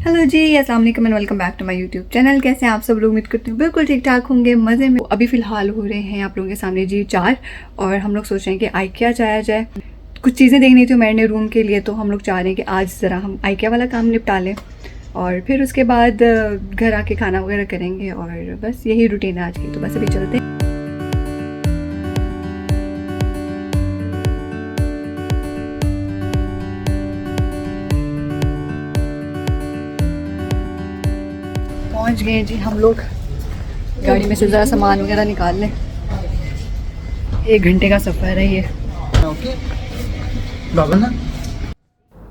Hello ji, अस्सलाम वालेकुम and welcome back to my YouTube channel. कैसे हैं आप सब लोग? उम्मीद करती हूँ बिल्कुल ठीक ठाक होंगे, मज़े में। अभी फ़िलहाल हो रहे हैं आप लोगों के सामने जी 4 और हम लोग सोच रहे हैं कि आइकिया जाया जाए। कुछ चीज़ें देखनी थी मैंने रूम के लिए, तो हम लोग चाह रहे हैं कि आज ज़रा हम आइकिया वाला काम निपटा लें और फिर उसके बाद घर आके खाना वगैरह करेंगे और बस यही रूटीन है आज की। तो बस अभी चलते हैं। पहुंच गए जी हम लोग। गाड़ी में से ज़रा सामान वगैरह निकाल लें। 1 घंटे का सफ़र है ये।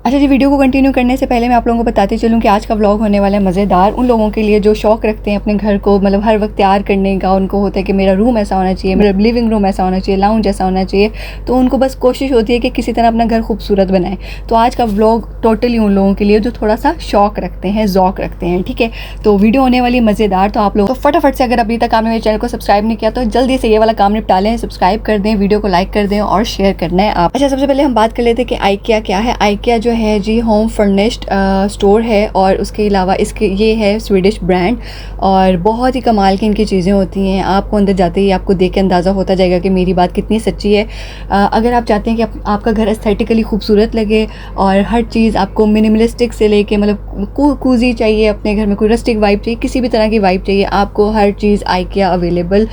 अच्छा जी, वीडियो को कंटिन्यू करने से पहले मैं आप लोगों को बताती चलूँ कि आज का व्लॉग होने वाला है मज़ेदार। उन लोगों के लिए जो शौक़ रखते हैं अपने घर को मतलब हर वक्त तैयार करने का, उनको होता है कि मेरा रूम ऐसा होना चाहिए, मेरा लिविंग रूम ऐसा होना चाहिए, लाउंज ऐसा होना चाहिए। तो उनको बस कोशिश होती है कि किसी तरह अपना घर खूबसूरत बनाएं। तो आज का व्लॉग टोटली उन लोगों के लिए जो थोड़ा सा शौक़ रखते हैं, ज़ौक़ रखते हैं, ठीक है। तो वीडियो होने वाली मज़ेदार। तो आप लोग तो फटाफट से, अगर अभी तक आपने मेरे चैनल को सब्सक्राइब नहीं किया तो जल्दी से ये वाला काम निपटा लें, सब्सक्राइब कर दें, वीडियो को लाइक कर दें और शेयर करना है आप। अच्छा, सबसे पहले हम बात कर लेते हैं कि आइकिया क्या है। आइकिया जो है जी होम फर्निश्ड स्टोर है और उसके अलावा इसके ये है स्वीडिश ब्रांड और बहुत ही कमाल की इनकी चीज़ें होती हैं। आपको अंदर जाते ही आपको देख के अंदाज़ा होता जाएगा कि मेरी बात कितनी सच्ची है। अगर आप चाहते हैं कि आपका घर एस्थेटिकली खूबसूरत लगे और हर चीज़ आपको मिनिमलिस्टिक से लेके मतलब कूजी चाहिए, अपने घर में कोई रस्टिक वाइब चाहिए, किसी भी तरह की वाइब चाहिए, आपको हर चीज़ आइकिया अवेलेबल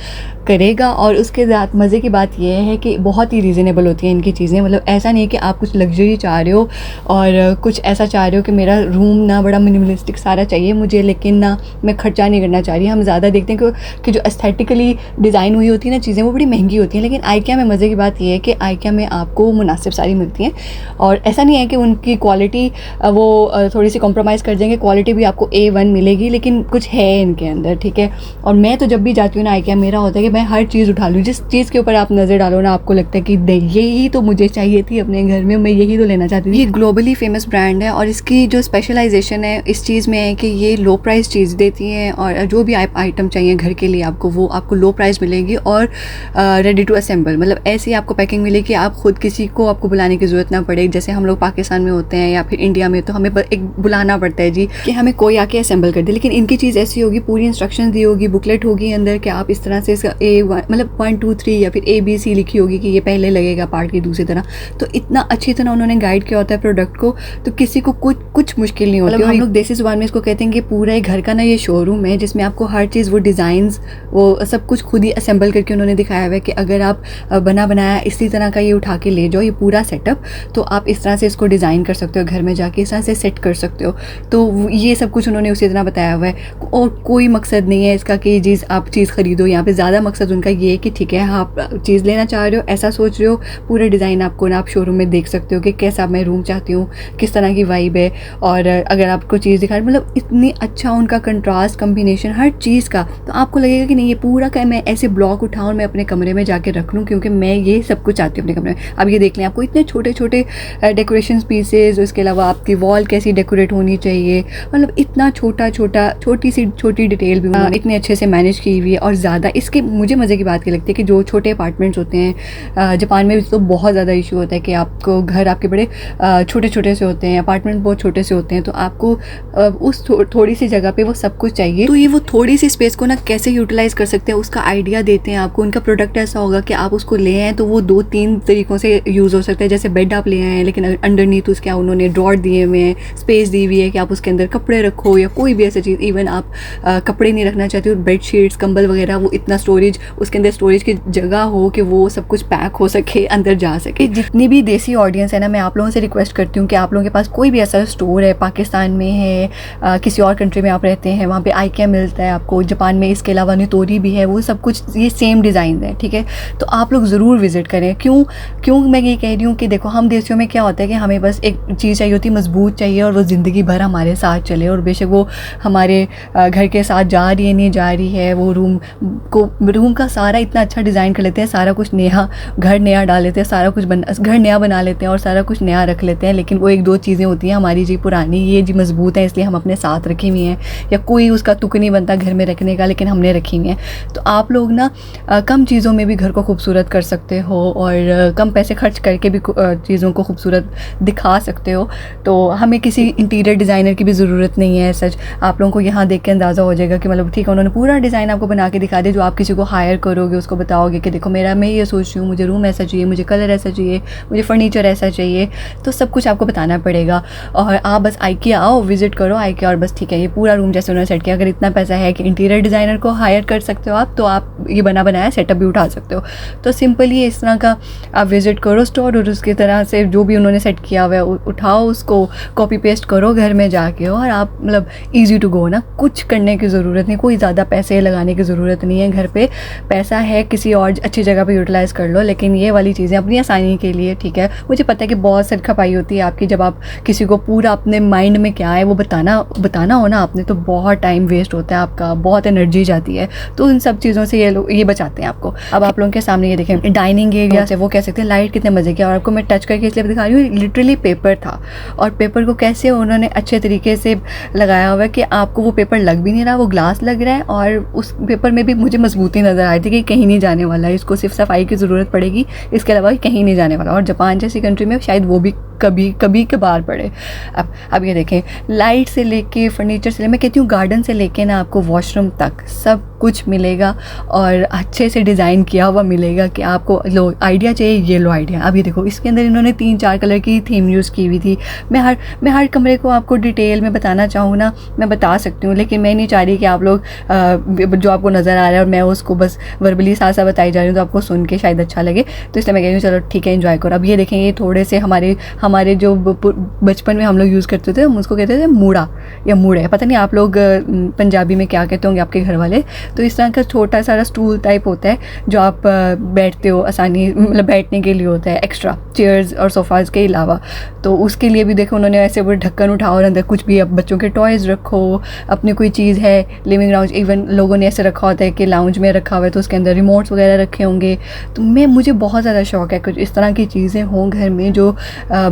करेगा। और उसके साथ मज़े की बात यह है कि बहुत ही रीज़नेबल होती हैं इनकी चीज़ें। मतलब ऐसा नहीं है कि आप कुछ लग्जरी चाह रहे हो और कुछ ऐसा चाह रहे हो कि मेरा रूम ना बड़ा मिनिमलिस्टिक सारा चाहिए मुझे, लेकिन ना मैं खर्चा नहीं करना चाह रही। हम ज़्यादा देखते हैं कि जो एस्थेटिकली डिज़ाइन हुई होती है ना चीज़ें, वो बड़ी महंगी होती हैं। लेकिन आइकिया में मज़े की बात यह है कि आइकिया में आपको मुनासिब सारी मिलती हैं और ऐसा नहीं है कि उनकी क्वालिटी वो थोड़ी सी कॉम्प्रोमाइज़ कर देंगे। क्वालिटी भी आपको A1 मिलेगी, लेकिन कुछ है इनके अंदर, ठीक है। और मैं तो जब भी जाती हूँ ना आइकिया, मेरा होता है कि मैं हर चीज़ उठा लूँ। जिस चीज़ के ऊपर आप नज़र डालो ना, आपको लगता है कि यही तो मुझे चाहिए थी अपने घर में, मैं यही तो लेना चाहती थी। ये ग्लोबली फेमस ब्रांड है और इसकी जो स्पेशलाइजेशन है इस चीज़ में है कि ये लो प्राइस चीज़ देती हैं और जो भी आइटम चाहिए घर के लिए आपको, वो आपको लो प्राइस मिलेगी और रेडी टू असेंबल। मतलब ऐसी आपको पैकिंग मिलेगी, आप खुद किसी को आपको बुलाने की ज़रूरत ना पड़े। जैसे हम लोग पाकिस्तान में होते हैं या फिर इंडिया में, तो हमें एक बुलाना पड़ता है जी कि हमें कोई आके असेंबल कर दे। लेकिन इनकी चीज़ ऐसी होगी, पूरी इंस्ट्रक्शन दी होगी, बुकलेट होगी अंदर कि आप इस तरह से इसका मतलब 1 2 3 या फिर ABC लिखी होगी कि ये पहले लगेगा पार्ट की दूसरी तरह। तो इतना अच्छी तरह उन्होंने गाइड किया होता है प्रोडक्ट को, तो किसी को कुछ मुश्किल नहीं होती। मतलब हम लोग देसी ज़ुबान में इसको कहते हैं कि पूरा एक घर का ना ये शोरूम है जिसमें आपको हर चीज़, वो डिज़ाइंस, वो सब कुछ खुद ही असेंबल करके उन्होंने दिखाया हुआ है कि अगर आप बना बनाया इसी तरह का ये उठा के ले जाओ, ये पूरा सेटअप, तो आप इस तरह से इसको डिज़ाइन कर सकते हो, घर में जाके इस तरह से सेट कर सकते हो। तो ये सब कुछ उन्होंने उसी तरह बताया हुआ है और कोई मकसद नहीं है इसका कि आप चीज़ ख़रीदो। यहाँ पर ज़्यादा मकसद उनका ये है कि ठीक है, आप चीज़ लेना चाह रहे हो, ऐसा सोच रहे हो, पूरे डिज़ाइन आपको ना आप शोरूम में देख सकते हो कि कैसा मैं रूम चाहती हूँ, किस तरह की वाइब है। और अगर आपको चीज़ दिखा, मतलब इतनी अच्छा उनका कंट्रास्ट कम्बिनेशन हर चीज़ का, तो आपको लगेगा कि नहीं ये पूरा का मैं ऐसे ब्लॉक उठाऊँ, मैं अपने कमरे में जाके रख लूँ, क्योंकि मैं ये सब कुछ चाहती हूँ अपने कमरे में। अब ये देख लें, आपको इतने छोटे छोटे डेकोरेशन पीसेज, उसके अलावा आपकी वॉल कैसी डेकोरेट होनी चाहिए, मतलब इतना छोटी डिटेल भी इतने अच्छे से मैनेज की हुई है। और ज़्यादा इसके मुझे मज़े की बात ये लगती है कि जो छोटे अपार्टमेंट्स होते हैं, जापान में भी तो बहुत ज़्यादा इशू होता है कि आपको घर आपके बड़े छोटे छोटे से होते हैं, अपार्टमेंट बहुत छोटे से होते हैं, तो आपको उस थोड़ी सी जगह पे वो सब कुछ चाहिए। तो ये वो थोड़ी सी स्पेस को ना कैसे यूटिलाइज़ कर सकते हैं उसका आइडिया देते हैं आपको। उनका प्रोडक्ट ऐसा होगा कि आप उसको ले आएँ तो वो 2-3 तरीक़ों से यूज़ हो सकता है। जैसे बेड आप ले आए हैं, लेकिन अंडरनीथ उसके उन्होंने ड्रॉर दिए हुए हैं, स्पेस दी हुई है कि आप उसके अंदर कपड़े रखो या कोई भी ऐसी चीज़। इवन आप कपड़े नहीं रखना चाहते हो, बेड शीट्स, कंबल वगैरह, वो इतना स्टोरेज, उसके अंदर स्टोरेज की जगह हो कि वो सब कुछ पैक हो सके, अंदर जा सके। जितनी भी देसी ऑडियंस है ना, मैं आप लोगों से रिक्वेस्ट करती हूँ कि आप लोगों के पास कोई भी ऐसा स्टोर है, पाकिस्तान में है, किसी और कंट्री में आप रहते हैं, वहाँ पे आइकिया मिलता है आपको, जापान में इसके अलावा नितोरी भी है, वो सब कुछ ये सेम डिज़ाइन है, ठीक है। तो आप लोग ज़रूर विज़िट करें। क्यों मैं ये कह रही हूँ कि देखो, हम देशियों में क्या होता है कि हमें बस एक चीज़ चाहिए होती है, मजबूत चाहिए, और वो ज़िंदगी भर हमारे साथ चले, और बेशक वो हमारे घर के साथ जा रही है नहीं जा रही है, वो रूम का सारा इतना अच्छा डिज़ाइन कर लेते हैं, सारा कुछ घर नया डाल लेते हैं, सारा कुछ घर नया बना लेते हैं और सारा कुछ नया रख लेते हैं, लेकिन वो 1-2 चीज़ें होती हैं हमारी जी पुरानी, ये जी मजबूत है इसलिए हम अपने साथ रखी हुई हैं, या कोई उसका तुक नहीं बनता घर में रखने का लेकिन हमने रखी हुई हैं। तो आप लोग ना कम चीज़ों में भी घर को खूबसूरत कर सकते हो और कम पैसे खर्च करके भी चीज़ों को खूबसूरत दिखा सकते हो। तो हमें किसी इंटीरियर डिज़ाइनर की भी ज़रूरत नहीं है सच। आप लोगों को यहाँ देख के अंदाज़ा हो जाएगा कि मतलब ठीक है, उन्होंने पूरा डिज़ाइन आपको बना के दिखा दिया। जो आप किसी को हायर करोगे उसको बताओगे कि देखो मेरा, मैं ये सोच रही हूँ, मुझे रूम ऐसा चाहिए, मुझे कलर ऐसा चाहिए, मुझे फर्नीचर ऐसा चाहिए, तो सब कुछ आपको बताना पड़ेगा। और आप बस IKEA आओ, विज़िट करो IKEA और बस ठीक है, ये पूरा रूम जैसे उन्होंने सेट किया। अगर इतना पैसा है कि इंटीरियर डिज़ाइनर को हायर कर सकते हो आप, तो आप ये बना बनाया सेटअप भी उठा सकते हो। तो सिंपली इस तरह का आप विज़िट करो स्टोर और उसकी तरह से जो भी उन्होंने सेट किया हुआ है उठाओ, उसको कॉपी पेस्ट करो घर में जाके, और आप मतलब ईजी टू गो ना, कुछ करने की ज़रूरत नहीं, कोई ज़्यादा पैसे लगाने की ज़रूरत नहीं है। घर पे पैसा है किसी और अच्छी जगह पे यूटिलाइज़ कर लो, लेकिन ये वाली चीज़ें अपनी आसानी के लिए ठीक है। मुझे पता है कि बहुत सिर खपाई होती है आपकी, जब आप किसी को पूरा अपने माइंड में क्या है वो बताना हो ना आपने, तो बहुत टाइम वेस्ट होता है आपका, बहुत एनर्जी जाती है। तो इन सब चीज़ों से ये बचाते हैं आपको। अब आप लोगों के सामने ये देखें डाइनिंग एरिया से वो कह सकते हैं लाइट कितने मज़े की, और आपको मैं टच करके इसलिए दिखा रही हूँ, लिटरली पेपर था और पेपर को कैसे उन्होंने अच्छे तरीके से लगाया हुआ है कि आपको वो पेपर लग भी नहीं रहा, वो ग्लास लग रहा है, और उस पेपर में भी मुझे मजबूती नज़र आ रही थी कि कहीं नहीं जाने वाला है, इसको सिर्फ सफाई की ज़रूरत पड़ेगी, इसके अलावा कहीं नहीं जाने वाला। और जापान जैसी कंट्री में शायद वो भी कभी कभार पड़े। अब ये देखें, लाइट से लेके फर्नीचर से, मैं कहती हूँ गार्डन से लेके ना आपको वॉशरूम तक सब कुछ मिलेगा और अच्छे से डिज़ाइन किया हुआ मिलेगा कि आपको लो आइडिया चाहिए, ये लो आइडिया। अब ये देखो, इसके अंदर इन्होंने 3-4 कलर की थीम यूज़ की हुई थी। मैं हर कमरे को आपको डिटेल में बताना चाहूँ ना, मैं बता सकती हूँ, लेकिन मैं नहीं चाह रही कि आप लोग जो आपको नज़र आ रहा है और मैं उसको बस वर्बली साथ साथ बताई जा रही हूँ तो आपको सुन के शायद अच्छा लगे, तो इसलिए मैं कह रही हूँ चलो ठीक है एंजॉय करो। अब ये देखें, ये थोड़े से हमारे जो बचपन में हम लोग यूज़ करते थे, हम उसको कहते थे मूड़ा या मूड़े, पता नहीं आप लोग पंजाबी में क्या कहते होंगे आपके घर वाले। तो इस तरह का छोटा सारा स्टूल टाइप होता है जो आप बैठते हो, आसानी मतलब बैठने के लिए होता है, एक्स्ट्रा चेयर्स और सोफ़ाज़ के अलावा। तो उसके लिए भी देखो उन्होंने ऐसे वो ढक्कन उठाओ और अंदर कुछ भी, अब बच्चों के टॉयज़ रखो, अपनी कोई चीज़ है, लिविंग लाउंज, इवन लोगों ने ऐसे रखा होता है कि लाउंज में रखा हुआ है तो उसके अंदर रिमोट्स वगैरह रखे होंगे। तो मुझे बहुत ज़्यादा शौक़ है कुछ इस तरह की चीज़ें हों घर में, जो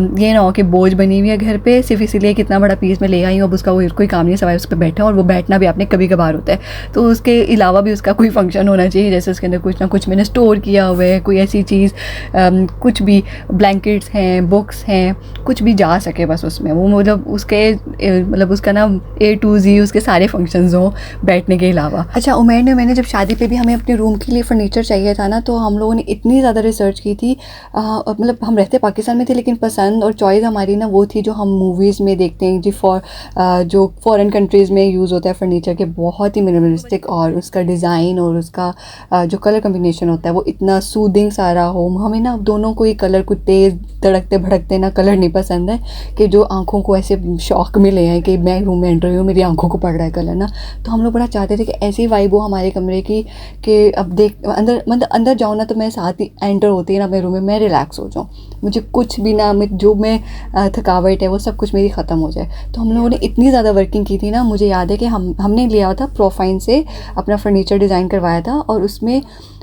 ये ना हो कि बोझ बनी हुई है घर पे सिर्फ इसीलिए कि इतना बड़ा पीस में ले आई हूँ, अब उसका कोई काम नहीं सवाए उस पर बैठा, और वो बैठना भी आपने कभी कभार होता है। तो उसके अलावा भी उसका कोई फंक्शन होना चाहिए, जैसे उसके अंदर कुछ ना कुछ मैंने स्टोर किया हुआ है, कोई ऐसी चीज़, कुछ भी ब्लैंकेट्स हैं, बुक्स हैं, कुछ भी जा सके बस उसमें, वो मतलब उसका ना A to Z उसके सारे फंक्शंस हों बैठने के अलावा। अच्छा, उमैर मैंने जब शादी पे भी हमें अपने रूम के लिए फ़र्नीचर चाहिए था ना, तो हम लोगों ने इतनी ज़्यादा रिसर्च की थी, मतलब हम रहते पाकिस्तान में थे लेकिन पसंद और चॉइस हमारी ना वो थी जो हम मूवीज़ में देखते हैं जी, जो फ़ॉरेन कंट्रीज़ में यूज़ होता है फ़र्नीचर के, बहुत ही मिनिमलिस्टिक, और उसका डिज़ाइन और उसका जो कलर कम्बिनेशन होता है वो इतना सूदिंग सारा हो। हमें ना दोनों को ही कलर कुछ तेज़ धड़कते भड़कते ना कलर नहीं पसंद है कि जो आँखों को ऐसे शौक मिले हैं कि मैं रूम में एंटर हुई हूँ, मेरी आँखों को पड़ रहा है कलर ना। तो हम लोग बड़ा चाहते थे कि ऐसी वाइब हो हमारे कमरे की कि अब देख अंदर मतलब अंदर जाऊँ ना तो मैं साथ ही एंटर होती है ना अपने रूम में, मैं रिलैक्स हो जाऊँ, मुझे कुछ भी ना, जो मैं थकावट है वो सब कुछ मेरी ख़त्म हो जाए। तो हम लोगों ने इतनी ज़्यादा वर्किंग की थी ना, मुझे याद है कि हमने लिया था प्रोफाइन से अपना फ़र्नीचर डिज़ाइन करवाया था, और उसमें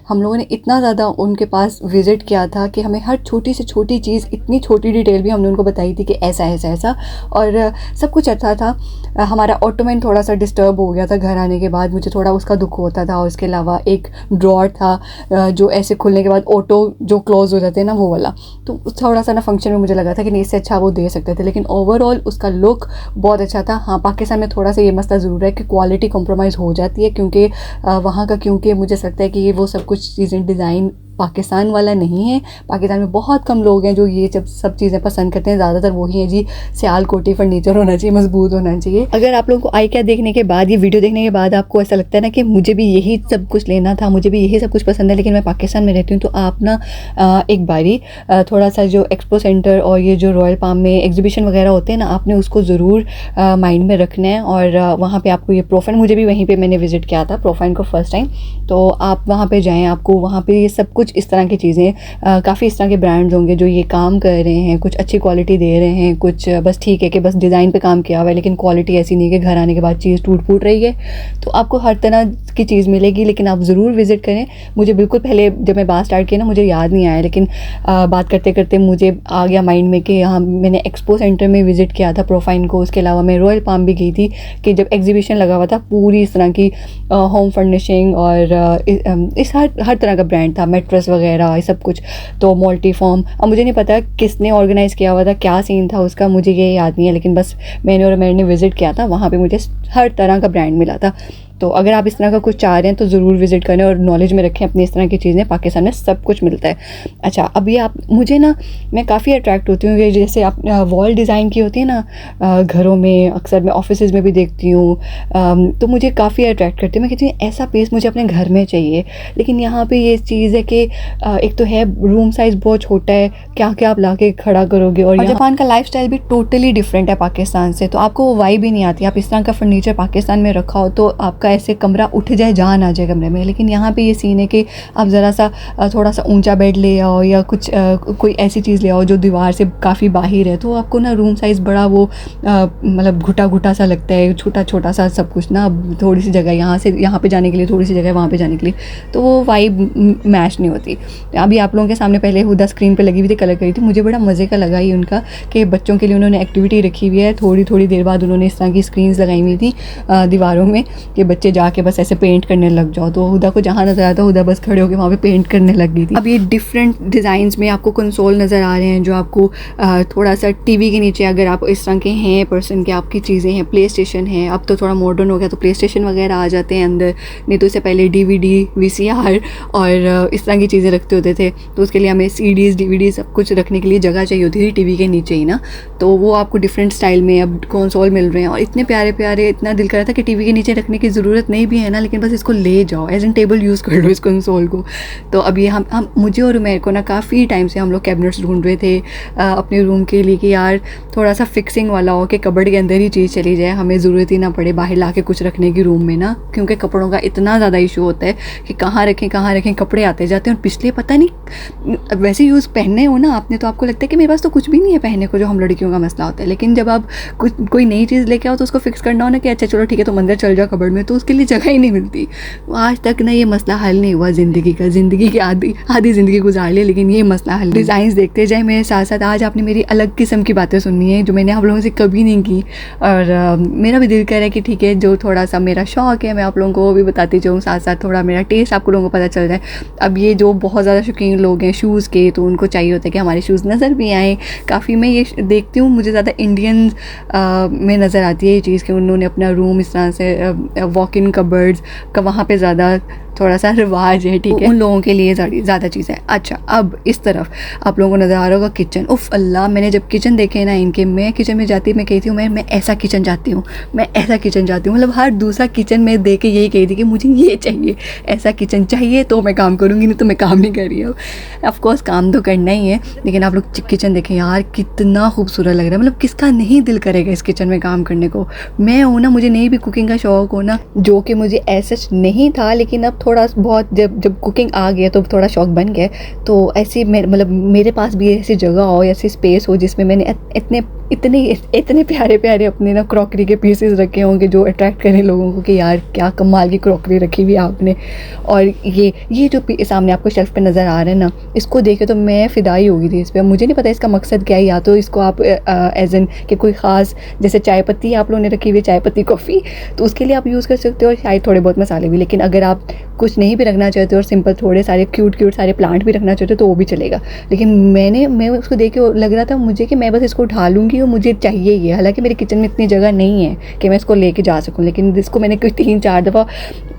हम लोगों ने इतना ज़्यादा उनके पास विज़िट किया था कि हमें हर छोटी से छोटी चीज़, इतनी छोटी डिटेल भी हमने उनको बताई थी कि ऐसा ऐसा ऐसा, और सब कुछ अच्छा था। हमारा ऑटोमैन थोड़ा सा डिस्टर्ब हो गया था घर आने के बाद, मुझे थोड़ा उसका दुख होता था, और उसके अलावा एक ड्रॉर था जो ऐसे खुलने के बाद ऑटो जो क्लोज़ हो जाते हैं ना, वो वाला, तो थोड़ा सा ना फंक्शन में मुझे लगा था कि नहीं इससे अच्छा वो दे सकते थे, लेकिन ओवरऑल उसका लुक बहुत अच्छा था। हाँ, पाकिस्तान में थोड़ा सा ये मसला ज़रूर है कि क्वालिटी कॉम्प्रोमाइज़ हो जाती है, क्योंकि वहाँ का, क्योंकि मुझे लगता है कि ये वो सब कुछ चीज़ें डिज़ाइन पाकिस्तान वाला नहीं है। पाकिस्तान में बहुत कम लोग हैं जो ये जब सब चीज़ें पसंद करते हैं, ज़्यादातर वही हैं जी, सियालकोटी फर्नीचर होना चाहिए, मजबूत होना चाहिए। अगर आप लोगों को IKEA देखने के बाद, ये वीडियो देखने के बाद आपको ऐसा लगता है ना कि मुझे भी यही सब कुछ लेना था, मुझे भी यही सब कुछ पसंद है, लेकिन मैं पाकिस्तान में रहती हूँ, तो आप ना एक बारी थोड़ा सा जो एक्सपो सेंटर और ये जो रॉयल पाम में एग्जीबिशन वगैरह होते हैं ना, आपने उसको ज़रूर माइंड में रखना है। और वहाँ पर आपको ये प्रोफाइन, मुझे भी वहीं पर मैंने विज़िट किया था प्रोफाइन को फर्स्ट टाइम, तो आप वहाँ पर जाएँ, आपको वहाँ पर ये सब कुछ कुछ इस तरह की चीज़ें, काफ़ी इस तरह के ब्रांड्स होंगे जो ये काम कर रहे हैं, कुछ अच्छी क्वालिटी दे रहे हैं, कुछ बस ठीक है कि बस डिज़ाइन पे काम किया हुआ है, लेकिन क्वालिटी ऐसी नहीं है कि घर आने के बाद चीज़ टूट फूट रही है। तो आपको हर तरह की चीज़ मिलेगी, लेकिन आप ज़रूर विज़िट करें। मुझे बिल्कुल पहले जब मैं बात स्टार्ट की ना, मुझे याद नहीं आया, लेकिन बात करते करते मुझे आ गया माइंड में कि हाँ, मैंने एक्सपो सेंटर में विज़िट किया था प्रोफाइन को। उसके अलावा मैं रॉयल पाम भी गई थी कि जब एग्जीबिशन लगा हुआ था, पूरी इस तरह की होम फर्निशिंग और इस हर तरह का ब्रांड था, मैट्रेस वगैरह ये सब कुछ। तो मल्टी फॉर्म, अब मुझे नहीं पता किसने ऑर्गेनाइज़ किया हुआ था, क्या सीन था उसका, मुझे ये याद नहीं है, लेकिन बस मैंने और मैंने विज़िट किया था, वहाँ पे मुझे हर तरह का ब्रांड मिला था। तो अगर आप इस तरह का कुछ चाह रहे हैं तो ज़रूर विज़िट करें और नॉलेज में रखें अपनी इस तरह की चीज़ें। पाकिस्तान में सब कुछ मिलता है। अच्छा, अभी आप मुझे ना, मैं काफ़ी अट्रैक्ट होती हूँ, जैसे आप वॉल डिज़ाइन की होती है ना घरों में, अक्सर मैं ऑफिसेज़ में भी देखती हूँ, तो मुझे काफ़ी अट्रैक्ट करती है। मैं कहती हूँ ऐसा पीस मुझे अपने घर में चाहिए, लेकिन यहाँ पे ये चीज़ है कि एक तो है रूम साइज़ बहुत छोटा है, क्या क्या आप ला के खड़ा करोगे, और जापान का लाइफस्टाइल भी टोटली डिफरेंट है पाकिस्तान से, तो आपको वो वाइब भी नहीं आती। आप इस तरह का फर्नीचर पाकिस्तान में रखा हो तो आपका ऐसे कमरा उठ जाए, जान आ जाए कमरे में, लेकिन यहाँ पे ये सीन है कि आप ज़रा सा थोड़ा सा ऊंचा बेड ले आओ या कुछ कोई ऐसी चीज़ ले आओ जो दीवार से काफ़ी बाहर है, तो आपको ना रूम साइज़ बड़ा वो मतलब घुटा घुटा सा लगता है, छोटा छोटा सा सब कुछ ना, थोड़ी सी जगह यहाँ से यहाँ पे जाने के लिए, थोड़ी सी जगह वहाँ पे जाने के लिए, तो वो वाइब मैच नहीं होती। अभी आप लोगों के सामने पहले हुदा स्क्रीन पे लगी हुई थी, कलर करी थी, मुझे बड़ा मज़े का लगा ही उनका कि बच्चों के लिए उन्होंने एक्टिविटी रखी हुई है। थोड़ी थोड़ी देर बाद उन्होंने इस तरह की स्क्रीन्स लगाई हुई थी दीवारों में कि बच्चे जाके बस ऐसे पेंट करने लग जाओ, तो हुदा को जहाँ नज़र आता हुदा बस खड़े होकर वहाँ पे पेंट करने लग गई थी। अब ये डिफरेंट डिज़ाइंस में आपको कंसोल नज़र आ रहे हैं जो आपको थोड़ा सा टीवी के नीचे, अगर आप इस तरह के हैं पर्सन के, आपकी चीज़ें हैं, प्ले स्टेशन है, अब तो थोड़ा मॉडर्न हो गया तो प्ले स्टेशन वगैरह आ जाते हैं अंदर, नहीं तो इससे पहले DVD VCR और इस तरह की चीज़ें रखते होते थे, तो उसके लिए हमें CDs DVD सब कुछ रखने के लिए जगह चाहिए होती थी टीवी के नीचे ही ना, तो वो आपको डिफरेंट स्टाइल में अब कंसोल मिल रहे हैं और इतने प्यारे प्यारे, इतना दिल कर रहा था कि टीवी के नीचे रखने की ज़रूरत नहीं भी है ना, लेकिन बस इसको ले जाओ एज एन टेबल यूज़ कर लो इस कंसोल को। तो अभी हम मुझे और उमैर को ना काफ़ी टाइम से हम लोग कैबिनेट्स ढूंढ रहे थे अपने रूम के लिए कि यार थोड़ा सा फिक्सिंग वाला हो कि कबर्ड के अंदर ही चीज़ चली जाए, हमें ज़रूरत ही ना पड़े बाहर ला के कुछ रखने की रूम में ना, क्योंकि कपड़ों का इतना ज़्यादा इशू होता है कि कहाँ रखें, कपड़े आते जाते हैं और पिछले पता नहीं वैसे यूज़ पहनने हो ना आपने, तो आपको लगता है कि मेरे पास तो कुछ भी नहीं है पहनने को, जो हम लड़कियों का मसला होता है, लेकिन जब आप कोई नई चीज़ लेके आओ तो उसको फिक्स करना हो ना कि अच्छा चलो ठीक है तो अंदर चल जाओ कबर्ड में, तो उसके लिए जगह ही नहीं मिलती। आज तक ना ये मसला हल नहीं हुआ ज़िंदगी का, ज़िंदगी की आधी ज़िंदगी गुजार ली, लेकिन ये मसला हल। डिज़ाइंस देखते जाए मेरे साथ साथ। आज आपने मेरी अलग किस्म की बातें सुननी है जो मैंने आप लोगों से कभी नहीं की, और मेरा भी दिल कर रहा है कि ठीक है जो थोड़ा सा मेरा शौक़ है मैं आप लोगों को वो भी बताती जाऊँ, साथ साथ थोड़ा मेरा टेस्ट आपको लोगों को पता चल जाए। अब ये जो बहुत ज़्यादा शौकीन लोग हैं शूज़ के, तो उनको चाहिए होता है कि हमारे शूज़ नज़र भी आएँ। काफ़ी मैं ये देखती हूँ, मुझे ज़्यादा इंडियन में नज़र आती है ये चीज़ कि उन्होंने अपना रूम इस तरह से वॉक इन कबर्ड्स का वहाँ पे ज़्यादा थोड़ा सा रिवाज है, ठीक है, उन लोगों के लिए ज़्यादा चीज़ है। अच्छा, अब इस तरफ आप लोगों को नज़र आ रहा होगा किचन। उफ़ अल्लाह, मैंने जब किचन देखे ना इनके, मैं किचन में जाती मैं कहती हूँ मैं ऐसा किचन चाहती हूँ, मैं ऐसा किचन चाहती हूँ। मतलब हर दूसरा किचन में देख के यही कही थी कि मुझे ये चाहिए, ऐसा किचन चाहिए तो मैं काम करूँगी, नहीं तो मैं काम नहीं कर रही हूँ। ऑफकोर्स काम तो करना ही है, लेकिन आप लोग किचन देखें यार, कितना खूबसूरत लग रहा है। मतलब किसका नहीं दिल करेगा इस किचन में काम करने को। मैं हूँ ना, मुझे नहीं भी कुकिंग का शौक़ हो ना, जो कि मुझे ऐसा नहीं था, लेकिन अब थोड़ा बहुत जब कुकिंग आ गया तो थोड़ा शौक़ बन गया। तो ऐसी मतलब मेरे पास भी ऐसी जगह हो, ऐसी स्पेस हो जिसमें मैंने इतने प्यारे प्यारे अपने ना क्रॉकरी के पीसेस रखे होंगे जो अट्रैक्ट करें लोगों को कि यार क्या कमाल की क्रॉकरी रखी हुई है आपने। और ये जो सामने आपको शेल्फ पे नज़र आ रहा है ना, इसको देखे तो मैं फ़िदाई हो गई थी इस पर। मुझे नहीं पता इसका मकसद क्या है, या तो इसको आप एज एन कि कोई ख़ास, जैसे चाय पत्ती आप लोगों ने रखी हुई है, चाय पत्ती कॉफ़ी, तो उसके लिए आप यूज़ कर सकते हो, शायद थोड़े बहुत मसाले भी। लेकिन अगर आप कुछ नहीं भी रखना चाहते हो और सिंपल थोड़े सारे क्यूट सारे प्लांट भी रखना चाहते हो तो वो भी चलेगा। लेकिन मैं उसको देख के लग रहा था मुझे कि मैं बस इसको उठा लूँगी और मुझे चाहिए ये। हालांकि मेरे किचन में इतनी जगह नहीं है कि मैं इसको लेके जा सकूँ, लेकिन इसको मैंने कुछ 3-4 दफ़ा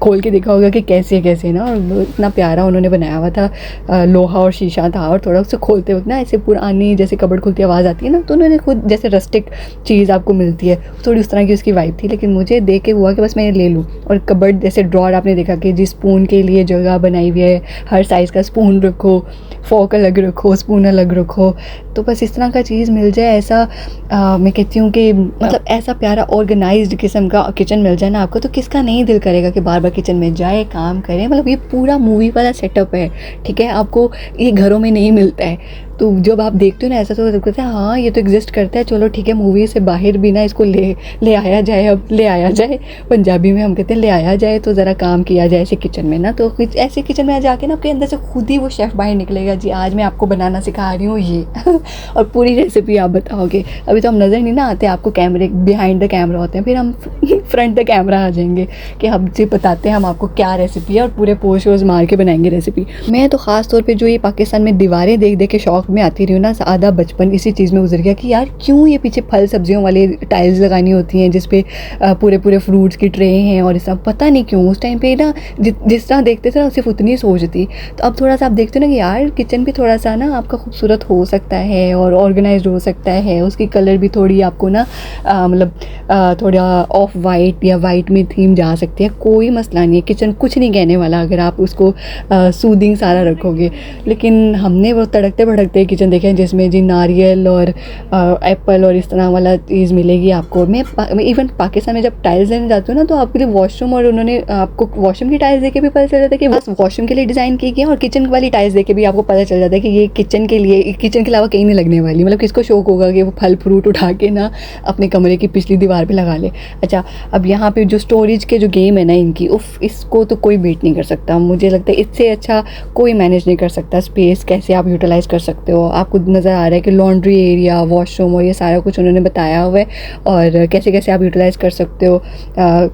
खोल के देखा होगा कि कैसे ना, और इतना प्यारा उन्होंने बनाया हुआ था, लोहा और शीशा था, और थोड़ा उसे खोलते वक्त ना ऐसे पुरानी जैसे कबर्ड खुलती आवाज़ आती है ना, तो उन्होंने खुद जैसे रस्टिक चीज़ आपको मिलती है थोड़ी उस तरह की उसकी वाइब थी। लेकिन मुझे देख के हुआ कि बस मैं ले लूँ। और कबर्ड जैसे ड्रॉर आपने देखा कि जी स्पून स्पून के लिए जगह बनाई हुई है, हर साइज़ का स्पून रखो, फोक अलग रखो, स्पून अलग रखो। तो बस इस तरह का चीज़ मिल जाए, ऐसा मैं कहती हूँ कि मतलब ऐसा प्यारा ऑर्गेनाइज्ड किस्म का किचन मिल जाए ना आपको, तो किसका नहीं दिल करेगा कि बार बार किचन में जाए, काम करें। मतलब ये पूरा मूवी वाला सेटअप है, ठीक है, आपको ये घरों में नहीं मिलता है। तो जब आप देखते हो ना ऐसा, तो कहते हैं हाँ ये तो एग्जिस्ट करता है, चलो ठीक है, मूवी से बाहर भी ना इसको ले आया जाए, अब ले आया जाए। पंजाबी में हम कहते हैं ले आया जाए, तो ज़रा काम किया जाए ऐसे किचन में ना। तो ऐसे किचन में जाके ना आपके अंदर से खुद ही वो शेफ़ बाहर निकलेगा, जी आज मैं आपको बनाना सिखा रही हूँ ये और पूरी रेसिपी आप बताओगे। अभी तो हम नज़र नहीं ना आते आपको, कैमरे बिहाइंड द कैमरा होते हैं, फिर हम फ्रंट द कैमरा आ जाएंगे कि हम जी बताते हैं हम आपको क्या रेसिपी है, और पूरे पोस्ट वोस्ट मार के बनाएंगे रेसिपी। मैं तो ख़ास तौर पे जो ये पाकिस्तान में दीवारें देख देख के शौक में आती रही हूँ ना, आधा बचपन इसी चीज़ में गुजर गया कि यार क्यों ये पीछे फल सब्जियों वाली टाइल्स लगानी होती हैं जिस पे पूरे पूरे फ्रूट्स की ट्रे हैं, और इस पता नहीं क्यों उस टाइम पे ना जिस तरह देखते थे ना सिर्फ उतनी सोच थी। तो अब थोड़ा सा आप देखते हो ना कि यार किचन भी थोड़ा सा ना आपका खूबसूरत हो सकता है और ऑर्गेनाइज्ड हो सकता है, उसकी कलर भी थोड़ी आपको ना मतलब थोड़ा ऑफ वाइट या वाइट में थीम जा सकती है, कोई मसला नहीं है, किचन कुछ नहीं कहने वाला अगर आप उसको सूदिंग सारा रखोगे। लेकिन हमने वो तड़कते भड़कते किचन देखे हैं जिसमें जी नारियल और एप्पल और इस तरह वाला चीज़ मिलेगी आपको। मैं इवन पाकिस्तान में जब टाइल्स लेने जाती हूँ ना, तो आपके लिए वॉशरूम, और उन्होंने आपको वॉशरूम की टाइल्स देके भी पता चल जाता है कि बस वॉशरूम के लिए डिज़ाइन की गई है, और किचन वाली टाइल्स देके भी आपको पता चल जाता है कि ये किचन के लिए, किचन के अलावा कहीं नहीं लगने वाली। मतलब किसको शौक होगा कि वो फल फ्रूट उठा के ना अपने कमरे की पिछली दीवार पर लगा ले। अच्छा, अब यहाँ पर जो स्टोरेज के जो गेम है ना इनकी, उफ, इसको तो कोई बीट नहीं कर सकता। मुझे लगता है इससे अच्छा कोई मैनेज नहीं कर सकता स्पेस कैसे आप यूटिलाइज़ कर सकते हो। आपको नज़र आ रहा है कि लॉन्ड्री एरिया, वॉशरूम और ये सारा कुछ उन्होंने बताया हुआ है, और कैसे कैसे आप यूटिलाइज़ कर सकते हो,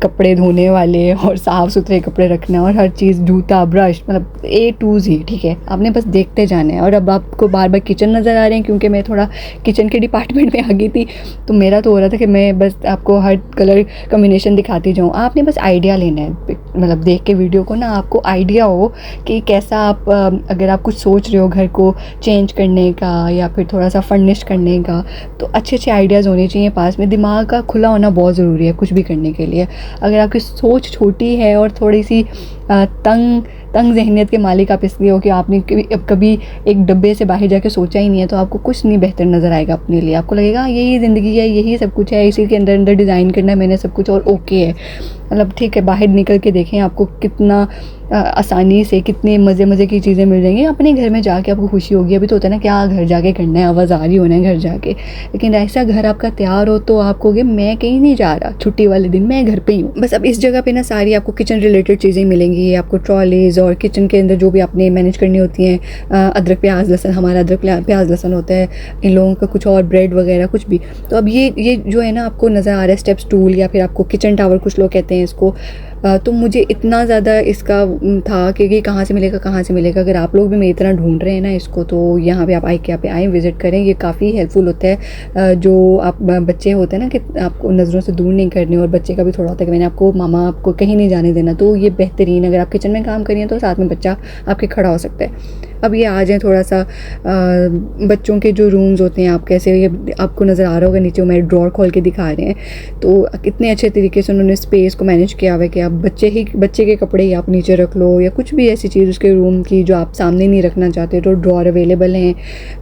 कपड़े धोने वाले और साफ़ सुथरे कपड़े रखना और हर चीज़, जूता, ब्रश, मतलब A to Z, ठीक है, आपने बस देखते जाना है। और अब आपको बार बार किचन नज़र आ रहे हैं क्योंकि मैं थोड़ा किचन के डिपार्टमेंट में आ गई थी, तो मेरा तो हो रहा था कि मैं बस आपको हर कलर कम्बिनेशन दिखाती जाऊँ। आपने बस आइडिया लेना है, मतलब देख के वीडियो को ना आपको आइडिया हो कि कैसा आप अगर आप कुछ सोच रहे हो घर को चेंज करने का या फिर थोड़ा सा फर्निश करने का, तो अच्छे अच्छे आइडियाज़ होने चाहिए पास में। दिमाग का खुला होना बहुत ज़रूरी है कुछ भी करने के लिए। अगर आपकी सोच छोटी है और थोड़ी सी तंग ज़हनियत के मालिक आप इसलिए हो कि आपने कभी एक डब्बे से बाहर जाके सोचा ही नहीं है, तो आपको कुछ नहीं बेहतर नज़र आएगा अपने लिए। आपको लगेगा यही ज़िंदगी है, यही सब कुछ है, इसी के अंदर अंदर डिज़ाइन करना है मैंने सब कुछ, और ओके है। मतलब ठीक है, बाहर निकल के देखें आपको कितना आसानी से कितने मज़े की चीज़ें मिल जाएंगी। अपने घर में जाके आपको खुशी होगी। अभी तो होता है ना क्या घर जाके करना है, आवाज़ आ रही होना है घर जाके, लेकिन ऐसा घर आपका तैयार हो तो आप कहोगे मैं कहीं नहीं जा रहा, छुट्टी वाले दिन मैं घर पे ही हूँ। बस अब इस जगह पे ना सारी आपको किचन रिलेटेड चीज़ें मिलेंगी, आपको ट्रॉलीज़ और किचन के अंदर जो भी आपने मैनेज करनी होती हैं, अदरक प्याज लहसुन, हमारा अदरक प्याज लहसुन होता है, इन लोगों का कुछ और ब्रेड वगैरह कुछ भी। तो अब ये जो है ना आपको नज़र आ रहा है स्टेप स्टूल या फिर आपको किचन टावर कुछ लोग कहते हैं इसको। तो मुझे इतना ज़्यादा इसका था कि कहाँ से मिलेगा। अगर आप लोग भी मेरी तरह ढूंढ रहे हैं ना इसको, तो यहाँ पे आप IKEA पे आएँ, विज़िट करें, ये काफ़ी हेल्पफुल होता है। जो आप बच्चे होते हैं ना कि आपको नज़रों से दूर नहीं करने, और बच्चे का भी थोड़ा होता है कि मैंने आपको मामा आपको कहीं नहीं जाने देना, तो ये बेहतरीन, अगर आप किचन में काम करिए तो साथ में बच्चा आपके खड़ा हो सकता है। अब ये आ जाए थोड़ा सा बच्चों के जो रूम्स होते हैं, आप कैसे, ये आपको नज़र आ रहा होगा नीचे मेरे ड्रॉर खोल के दिखा रहे हैं, तो कितने अच्छे तरीके से उन्होंने स्पेस को मैनेज किया हुआ है कि आप बच्चे के कपड़े ही आप नीचे रख लो, या कुछ भी ऐसी चीज़ उसके रूम की जो आप सामने नहीं रखना चाहते, तो ड्रॉर अवेलेबल हैं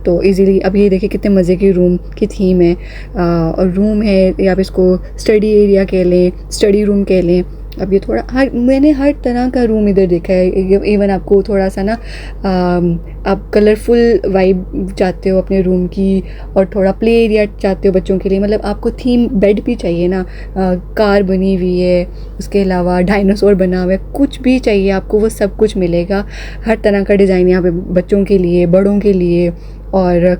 तो इजीली। अब ये देखिए कितने मज़े की रूम की थीम है, और रूम है, या आप इसको स्टडी एरिया कह लें, स्टडी रूम कह लें। अब ये थोड़ा मैंने हर तरह का रूम इधर देखा है। इवन आपको थोड़ा सा ना आप कलरफुल वाइब चाहते हो अपने रूम की, और थोड़ा प्ले एरिया चाहते हो बच्चों के लिए, मतलब आपको थीम बेड भी चाहिए ना, कार बनी हुई है, उसके अलावा डायनासोर बना हुआ है, कुछ भी चाहिए आपको वो सब कुछ मिलेगा। हर तरह का डिज़ाइन यहाँ पे बच्चों के लिए, बड़ों के लिए, और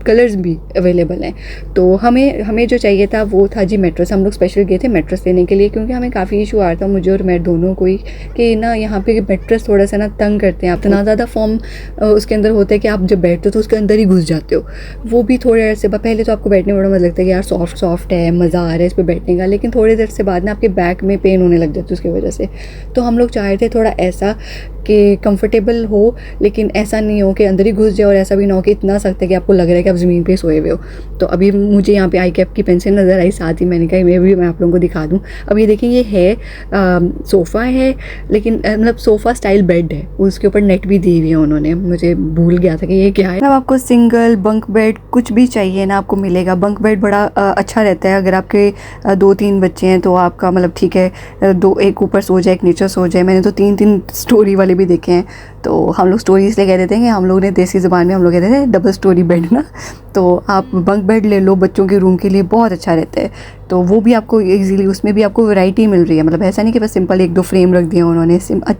कलर्स भी अवेलेबल हैं। तो हमें जो चाहिए था वो था जी मैट्रेस। हम लोग स्पेशल गए थे मैट्रेस लेने के लिए, क्योंकि हमें काफ़ी इशू आ रहा था मुझे और मैं दोनों को ही कि ना यहाँ पे मैट्रेस थोड़ा सा ना तंग करते हैं। आप इतना ज़्यादा फॉर्म उसके अंदर होता है कि आप जब बैठते हो तो उसके अंदर ही घुस जाते हो। वो भी थोड़े देर से पहले तो आपको बैठने में बड़ा मज़ा लगता है कि यार सॉफ्ट है, मज़ा आ रहा है इस पर बैठने का, लेकिन थोड़ी देर से बाद ना आपके बैक में पेन होने लग जाती है उसकी वजह से। तो हम लोग चाह रहे थे थोड़ा ऐसा कि कंफर्टेबल हो, लेकिन ऐसा नहीं हो कि अंदर ही घुस जाए, और ऐसा भी ना हो कि इतना इतना सख्त है कि आपको लग रहा है कि आप ज़मीन पे सोए हुए हो। तो अभी मुझे यहाँ पे आई कैप की पेंसिल नज़र आई, साथ ही मैंने कहा मैं आप लोगों को दिखा दूँ। अब ये देखिए, ये है सोफ़ा है, लेकिन मतलब सोफ़ा स्टाइल बेड है, उसके ऊपर नेट भी दी हुई है उन्होंने, मुझे भूल गया था कि ये क्या है। मतलब आपको सिंगल बंक बेड कुछ भी चाहिए ना आपको मिलेगा। बंक बेड बड़ा अच्छा रहता है, अगर आपके 2-3 बच्चे हैं तो आपका मतलब ठीक है, एक ऊपर सो जाए एक नीचे सो जाए। मैंने तो 3-3 स्टोरी वाले भी देखे हैं। तो हम लोग स्टोरी इसलिए कह देते हैं कि हम लोग ने देसी ज़बान में हम लोग कहते हैं डबल स्टोरी बेड ना। तो आप बंक बेड ले लो, बच्चों के रूम के लिए बहुत अच्छा रहता है। तो वो भी आपको ईज़िली, उसमें भी आपको वैरायटी मिल रही है, मतलब ऐसा नहीं कि बस सिंपल 1-2 फ्रेम रख दिया उन्होंने,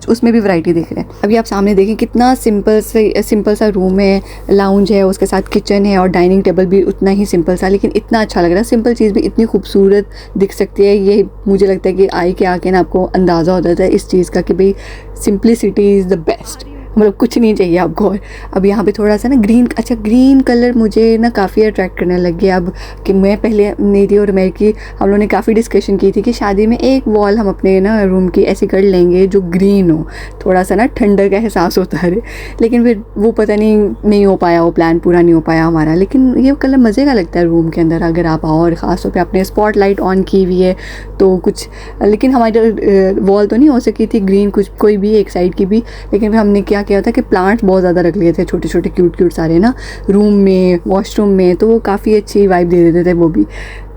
उसमें भी वैरायटी देख रहे हैं। अभी आप सामने देखें कितना सिंपल सा रूम है, लाउंज है, उसके साथ किचन है और डाइनिंग टेबल भी उतना ही सिंपल सा, लेकिन इतना अच्छा लग रहा है। सिंपल चीज़ भी इतनी खूबसूरत दिख सकती है, ये मुझे लगता है कि आई के आके ना आपको अंदाज़ा हो जाता है इस चीज़ का कि भाई सिंप्लिसिटी इज़ द बेस्ट, मतलब कुछ नहीं चाहिए आपको। और अब यहाँ पे थोड़ा सा ना ग्रीन कलर मुझे ना काफ़ी अट्रैक्ट करने लग गया अब, कि मैं पहले मेरी और मेरी की हम लोगों ने काफ़ी डिस्कशन की थी कि शादी में एक वॉल हम अपने ना रूम की ऐसी कर लेंगे जो ग्रीन हो, थोड़ा सा ना ठंडर का एहसास होता है। लेकिन फिर वो पता नहीं हो पाया, वो प्लान पूरा नहीं हो पाया हमारा। लेकिन ये कलर मज़े का लगता है रूम के अंदर अगर आप आओ, और ख़ास तौर पर आपने स्पॉट लाइट ऑन की हुई है तो कुछ। लेकिन हमारी वॉल तो नहीं हो सकी थी ग्रीन, कुछ कोई भी एक साइड की भी। लेकिन फिर हमने क्या किया था कि प्लांट्स बहुत ज़्यादा रख लिए थे, छोटे छोटे क्यूट सारे ना, रूम में वॉशरूम में, तो वो काफ़ी अच्छी वाइब दे देते थे वो भी।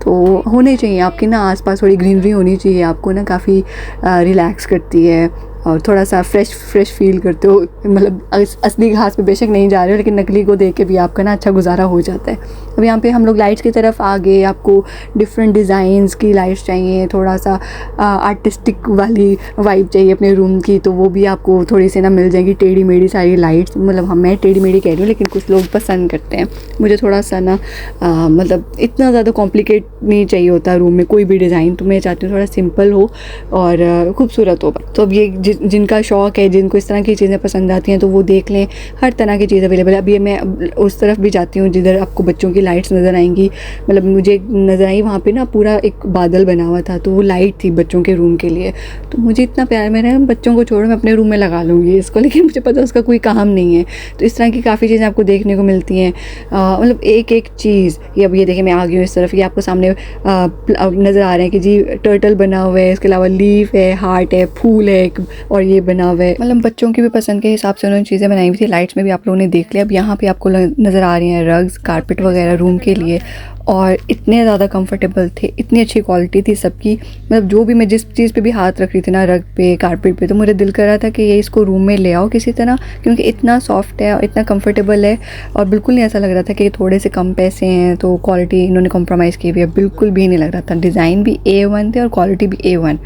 तो होने चाहिए आपके ना आसपास, थोड़ी ग्रीनरी होनी चाहिए, आपको ना काफ़ी रिलैक्स करती है और थोड़ा सा फ्रेश फील करते हो। मतलब असली घास पे बेशक नहीं जा रहे हो, लेकिन नकली को देख के भी आपका ना अच्छा गुजारा हो जाता है। अब यहाँ पे हम लोग लाइट्स की तरफ आ गए। आपको डिफरेंट डिज़ाइंस की लाइट्स चाहिए, थोड़ा सा आर्टिस्टिक वाली वाइब चाहिए अपने रूम की, तो वो भी आपको थोड़ी सी ना मिल जाएगी। टेढ़ी मेढ़ी सारी लाइट्स, मतलब मैं टेढ़ी मेढ़ी कह रही हूँ, लेकिन कुछ लोग पसंद करते हैं। मुझे थोड़ा सा ना मतलब इतना ज़्यादा कॉम्प्लिकेट नहीं चाहिए होता रूम में कोई भी डिज़ाइन, तो मैं चाहती हूँ थोड़ा सिंपल हो और खूबसूरत हो। तो अब ये जिनका शौक़ है, जिनको इस तरह की चीज़ें पसंद आती हैं, तो वो देख लें, हर तरह की चीज़ अवेलेबल है। अभी मैं उस तरफ भी जाती हूँ जिधर आपको बच्चों की लाइट्स नज़र आएंगी। मतलब मुझे नज़र आई वहाँ पे ना पूरा एक बादल बना हुआ था, तो वो लाइट थी बच्चों के रूम के लिए। तो मुझे इतना प्यार, मेरा बच्चों को छोड़ मैं अपने रूम में लगा लूँगी इसको, लेकिन मुझे पता उसका कोई काम नहीं है। तो इस तरह की काफ़ी चीज़ें आपको देखने को मिलती हैं। मतलब एक चीज़, ये अब ये देखिए मैं आ गई हूँ इस तरफ, ये आपको सामने नज़र आ रहे हैं कि जी टर्टल बना हुआ है, इसके अलावा लीफ है, हार्ट है, फूल है और ये बना हुआ है। मतलब बच्चों की भी पसंद के हिसाब से उन्होंने चीज़ें बनाई हुई थी। लाइट्स में भी आप लोगों ने देख लिया। अब यहाँ पे आपको नज़र आ रही हैं रग्स, कारपेट वगैरह रूम के लिए, और इतने ज़्यादा कंफर्टेबल थे, इतनी अच्छी क्वालिटी थी सबकी। मतलब जो भी मैं जिस चीज़ पे भी हाथ रख रही थी ना, रग पे, कारपेट पे, तो मुझे दिल कर रहा था कि ये इसको रूम में ले आओ किसी तरह, क्योंकि इतना सॉफ्ट है और इतना कंफर्टेबल है। और बिल्कुल नहीं ऐसा लग रहा था कि थोड़े से कम पैसे हैं तो क्वालिटी इन्होंने कॉम्प्रोमाइज़ की हुई है, बिल्कुल भी नहीं लग रहा था। डिज़ाइन भी A1 थे और क्वालिटी भी A1।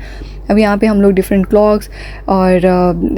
अब यहाँ पे हम लोग डिफरेंट क्लॉक्स और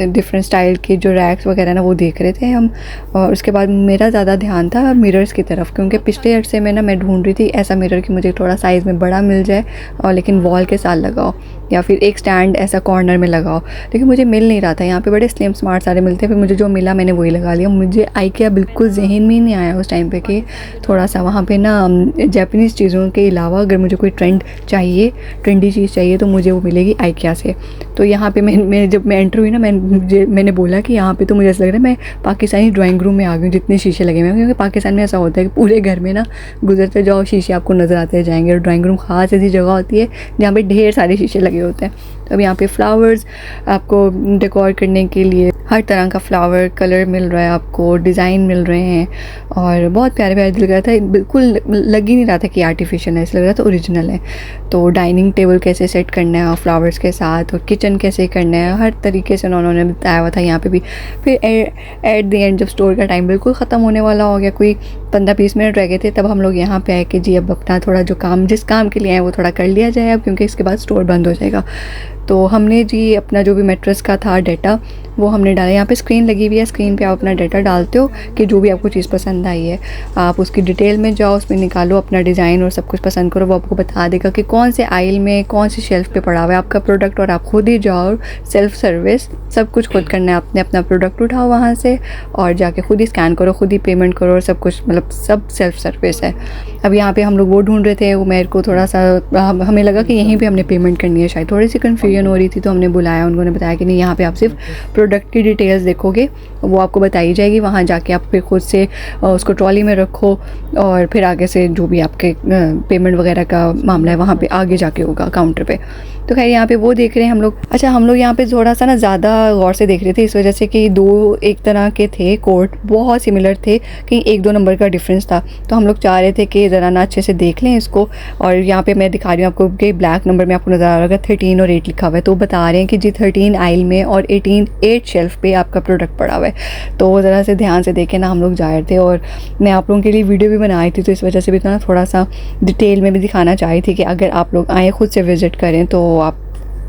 डिफरेंट स्टाइल के जो रैक्स वगैरह ना वो देख रहे थे हम। और उसके बाद मेरा ज़्यादा ध्यान था मिरर्स की तरफ, क्योंकि पिछले अरसे में ना मैं ढूंढ रही थी ऐसा मिरर कि मुझे थोड़ा साइज़ में बड़ा मिल जाए और लेकिन वॉल के साथ लगाओ, या फिर एक स्टैंड ऐसा कॉर्नर में लगाओ, लेकिन मुझे मिल नहीं रहा था। यहाँ पे बड़े स्लिम स्मार्ट सारे मिलते हैं, फिर मुझे जो मिला मैंने वही लगा लिया। मुझे आइकिया बिल्कुल जहन में ही नहीं आया उस टाइम पे कि थोड़ा सा वहाँ पे ना जापानीज़ चीज़ों के अलावा अगर मुझे कोई ट्रेंडी चीज़ चाहिए तो मुझे वो मिलेगी आइकिया से। तो यहाँ पे मैं जब मैं एंटर हुई ना, मैंने बोला कि यहाँ पे तो मुझे ऐसा लग रहा है मैं पाकिस्तानी ड्राइंग रूम में आ गई हूँ, जितने शीशे लगे हुए हैं। क्योंकि पाकिस्तान में ऐसा होता है कि पूरे घर में ना गुजरते जाओ शीशे आपको नज़र आते जाएंगे, और ड्राइंग रूम ख़ास ऐसी जगह होती है जहाँ पे ढेर सारे शीशे लगे होते हैं। तो अब यहाँ पे फ्लावर्स आपको डेकोर करने के लिए हर तरह का फ्लावर कलर मिल रहा है, आपको डिज़ाइन मिल रहे हैं, और बहुत प्यारे प्यारे दिल रहा था। बिल्कुल लग ही नहीं रहा था कि आर्टिफिशियल है, ऐसा लग रहा था ओरिजिनल है। तो डाइनिंग टेबल कैसे सेट करना है फ्लावर्स के साथ, और किचन कैसे करना है, हर तरीके से उन्होंने बताया हुआ था यहाँ पे भी। फिर एट द एंड जब स्टोर का टाइम बिल्कुल ख़त्म होने वाला हो गया, कोई 15-20 मिनट रह गए थे, तब हम लोग यहाँ पे आए कि जी अब अपना थोड़ा जो काम जिस काम के लिए आए वो थोड़ा कर लिया जाए अब, क्योंकि इसके बाद स्टोर बंद हो जाएगा। तो हमने जी अपना जो भी मैट्रेस का था डाटा वो हमने डाला। यहाँ पे स्क्रीन लगी हुई है, स्क्रीन पे आप अपना डाटा डालते हो कि जो भी आपको चीज़ पसंद आई है आप उसकी डिटेल में जाओ, उसमें निकालो अपना डिज़ाइन और सब कुछ पसंद करो। वो आपको बता देगा कि कौन से आइल में कौन सी शेल्फ़ पे पड़ा हुआ है आपका प्रोडक्ट, और आप खुद ही जाओ, सेल्फ सर्विस, सब कुछ खुद करना है। आपने अपना प्रोडक्ट उठाओ वहाँ से और जाके खुद ही स्कैन करो, खुद ही पेमेंट करो, और सब कुछ मतलब सब सेल्फ सर्विस है। अब यहाँ पे हम लोग वो ढूंढ रहे थे, वो मेरे को थोड़ा सा हमें लगा कि यहीं पे हमने पेमेंट करनी है, शायद थोड़ी सी कन्फ्यूजन जेन्युइन हो रही थी तो हमने बुलाया, उन्होंने बताया कि नहीं, यहाँ पे आप सिर्फ प्रोडक्ट की डिटेल्स देखोगे, वो आपको बताई जाएगी, वहाँ जाके आप फिर खुद से उसको ट्रॉली में रखो और फिर आगे से जो भी आपके पेमेंट वगैरह का मामला है वहाँ पे आगे जाके होगा काउंटर पे। तो खैर यहाँ पे वो देख रहे हैं हम लोग। अच्छा, हम लोग यहाँ पे थोड़ा सा ना ज़्यादा गौर से देख रहे थे, इस वजह से कि दो एक तरह के थे कोट, बहुत सिमिलर थे, कहीं 1-2 नंबर का डिफरेंस था। तो हम लोग चाह रहे थे कि ज़रा ना अच्छे से देख लें इसको। और यहाँ पे मैं दिखा रही हूँ आपको कि ब्लैक नंबर में आपको नज़र आ रहा होगा 13 और 8 लिखा हुआ है, तो बता रहे हैं कि जी 13 आइल में और 8 शेल्फ पे आपका प्रोडक्ट पड़ा हुआ है। तो वो ज़रा से ध्यान से देखे ना, हम लोग जा रहे थे और मैं आप लोगों के लिए वीडियो भी बनाई थी, तो इस वजह से भी ना थोड़ा सा डिटेल में भी दिखाना चाही थी कि अगर आप लोग आए खुद से विज़िट करें तो आप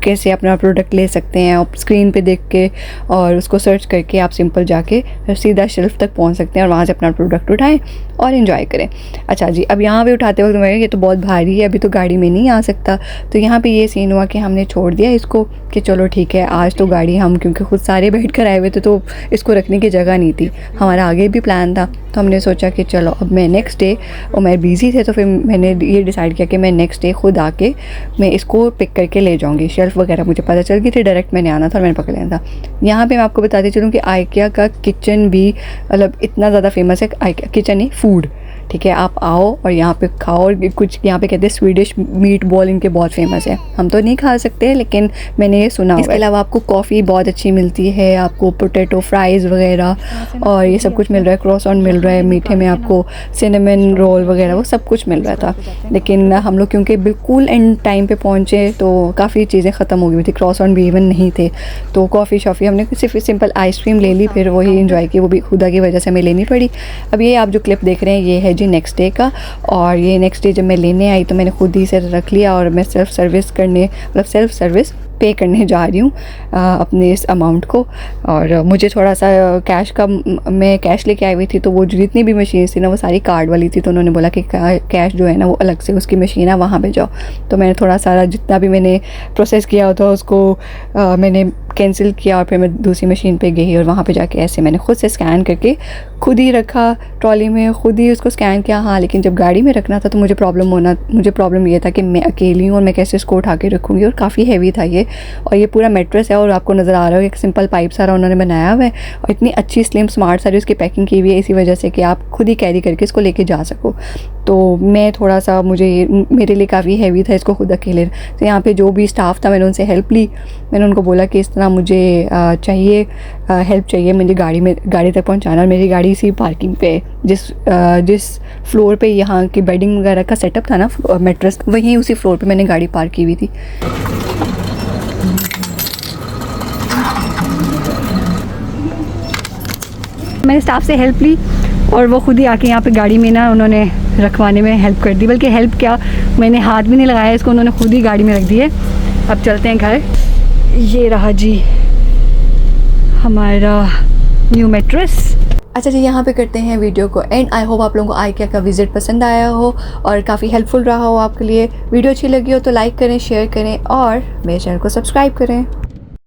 कैसे अपना प्रोडक्ट ले सकते हैं। आप स्क्रीन पे देख के और उसको सर्च करके आप सिंपल जाके सीधा शेल्फ तक पहुंच सकते हैं और वहाँ से अपना प्रोडक्ट उठाएं और एंजॉय करें। अच्छा जी, अब यहाँ पे उठाते वक्त मैं ये तो बहुत भारी है, अभी तो गाड़ी में नहीं आ सकता, तो यहाँ पे ये सीन हुआ कि हमने छोड़ दिया इसको कि चलो ठीक है, आज तो गाड़ी हम क्योंकि खुद सारे बैठ कर आए हुए थे तो इसको रखने की जगह नहीं थी, हमारा आगे भी प्लान था, तो हमने सोचा कि चलो अब मैं नेक्स्ट डे, और मैं बिज़ी थे तो फिर मैंने ये डिसाइड किया कि मैं नेक्स्ट डे खुद आके मैं इसको पिक करके ले जाऊँगी। शेल्फ वगैरह मुझे पता चल गई थी, डायरेक्ट मैंने आना था और मैंने पकड़ लेना था। यहाँ पे मैं आपको बताती चलूँ कि आइकिया का किचन भी मतलब इतना ज़्यादा फेमस है, आइकिया किचन ही फूड, ठीक है, आप आओ और यहाँ पे खाओ। और कुछ यहाँ पे कहते हैं स्वीडिश मीट बॉल इनके बहुत फेमस है, हम तो नहीं खा सकते लेकिन मैंने ये सुना। इसके अलावा आपको कॉफ़ी बहुत अच्छी मिलती है, आपको पोटैटो फ्राइज़ वगैरह और ये सब कुछ मिल रहा है, क्रॉसॉन मिल रहा है, मीठे में आपको सिनेमन रोल वगैरह वो सब कुछ मिल रहा था। लेकिन हम लोग क्योंकि बिल्कुल एंड टाइम पे पहुँचे तो काफ़ी चीज़ें ख़त्म हो गई थी, क्रॉसॉन भी इवन नहीं थे, तो कॉफ़ी शॉफ़ी हमने सिर्फ सिंपल आइसक्रीम ले ली, फिर वही इंजॉय की, वो भी खुदा की वजह से हमें लेनी पड़ी। अब ये आप जो क्लिप देख रहे हैं ये है जी नेक्स्ट डे का, और ये नेक्स्ट डे जब मैं लेने आई तो मैंने खुद ही से रख लिया और मैं सेल्फ सर्विस पे करने जा रही हूँ अपने इस अमाउंट को। और मुझे थोड़ा सा कैश का, मैं कैश लेके आई हुई थी, तो वो जितनी भी मशीन थी ना वो सारी कार्ड वाली थी, तो उन्होंने बोला कि कैश जो है ना वो अलग से उसकी मशीन है वहाँ पे जाओ। तो मैंने थोड़ा सारा जितना भी मैंने प्रोसेस किया होता उसको मैंने कैंसिल किया और फिर मैं दूसरी मशीन पे गई और वहाँ पे जाके ऐसे मैंने खुद से स्कैन करके खुद ही रखा ट्रॉली में, खुद ही उसको स्कैन किया। हाँ, लेकिन जब गाड़ी में रखना था तो मुझे प्रॉब्लम ये था कि मैं अकेली हूँ और मैं कैसे इसको उठा के रखूँगी, और काफ़ी हैवी था ये, और ये पूरा मैट्रेस है और आपको नज़र आ रहा है एक सिंपल पाइप सारा उन्होंने बनाया हुआ है, और इतनी अच्छी स्लिम स्मार्ट सारी उसकी पैकिंग की हुई है इसी वजह से कि आप खुद ही कैरी करके इसको लेके जा सको। तो मैं थोड़ा सा, मेरे लिए काफ़ी हैवी था इसको खुद अकेले। तो यहाँ पे जो भी स्टाफ था मैंने उनसे हेल्प ली, मैंने उनको बोला कि इस तरह मुझे चाहिए हेल्प चाहिए, मुझे गाड़ी तक पहुँचाना, और मेरी गाड़ी इसी पार्किंग पे जिस फ्लोर पे यहाँ की बेडिंग वगैरह का सेटअप था ना मैट्रेस, वहीं उसी फ्लोर पे मैंने गाड़ी पार्क की हुई थी। मैंने स्टाफ से हेल्प ली और वो खुद ही आके यहाँ पे गाड़ी में ना उन्होंने रखवाने में हेल्प कर दी, बल्कि हेल्प क्या, मैंने हाथ भी नहीं लगाया इसको, उन्होंने खुद ही गाड़ी में रख दी है। अब चलते हैं घर। ये रहा जी हमारा न्यू मैट्रेस। अच्छा जी, यहाँ पे करते हैं वीडियो को एंड। आई होप आप लोगों को आइकिया का विज़िट पसंद आया हो और काफ़ी हेल्पफुल रहा हो आपके लिए। वीडियो अच्छी लगी हो तो लाइक करें, शेयर करें और मेरे चैनल को सब्सक्राइब करें।